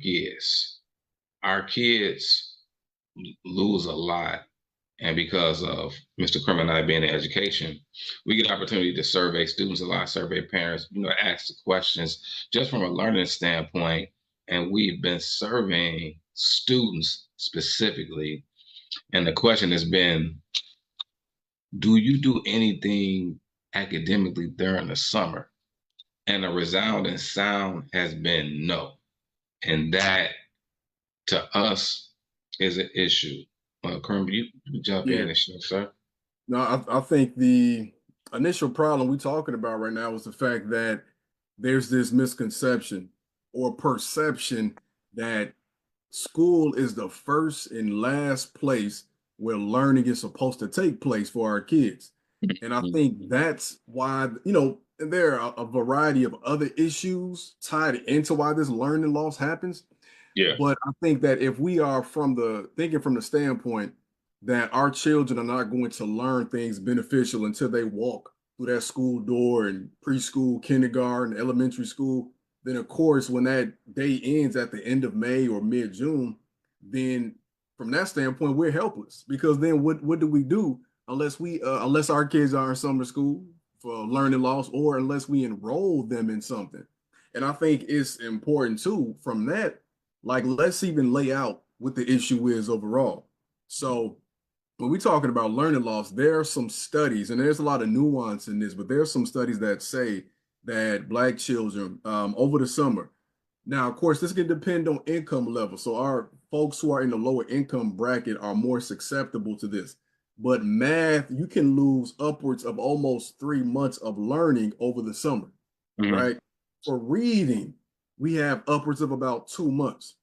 forgets. Our kids lose a lot. And because of Mr. Crim and I being in education, we get opportunity to survey students a lot, survey parents, ask the questions just from a learning standpoint. And we've been surveying students specifically. And the question has been, do you do anything academically during the summer? And the resounding sound has been no. And that to us is an issue. Kerm, you jump Yeah. in and share, sir. No, I think the initial problem we're talking about right now is the fact that there's this misconception or perception that school is the first and last place where learning is supposed to take place for our kids. And I think that's why, and there are a variety of other issues tied into why this learning loss happens. Yeah. But I think that if we are thinking from the standpoint that our children are not going to learn things beneficial until they walk through that school door in preschool, kindergarten, elementary school, then of course, when that day ends at the end of May or mid-June, then from that standpoint, we're helpless because then what do we do unless our kids are in summer school for learning loss or unless we enroll them in something. And I think it's important too from that, like let's even lay out what the issue is overall. So when we're talking about learning loss, there are some studies, and there's a lot of nuance in this, but there are some studies that say that Black children over the summer. Now, of course, this can depend on income level. So our folks who are in the lower income bracket are more susceptible to this. But math, you can lose upwards of almost 3 months of learning over the summer, Mhm. right? For reading, we have upwards of about 2 months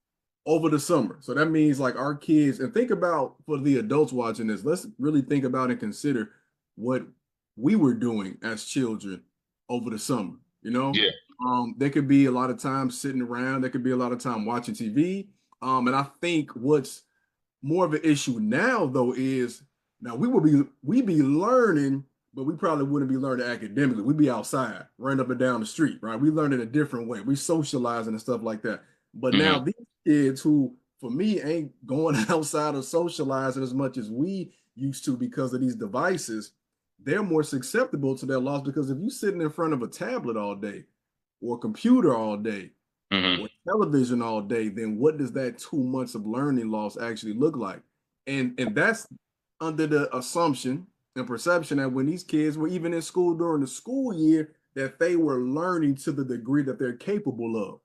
over the summer. So that means like our kids, and think about for the adults watching this, let's really think about and consider what we were doing as children over the summer. Yeah. There could be a lot of time sitting around, there could be a lot of time watching TV. And I think what's more of an issue now though is now we be learning, but we probably wouldn't be learning academically. We'd be outside, running up and down the street, right? We learn in a different way. We socializing and stuff like that. But now Hmm. these kids who, for me, ain't going outside or socializing as much as we used to because of these devices, they're more susceptible to their loss because if you're sitting in front of a tablet all day or a computer all day, Hmm. or television all day, then what does that 2 months of learning loss actually look like? And that's under the assumption and perception that when these kids were even in school during the school year, that they were learning to the degree that they're capable of.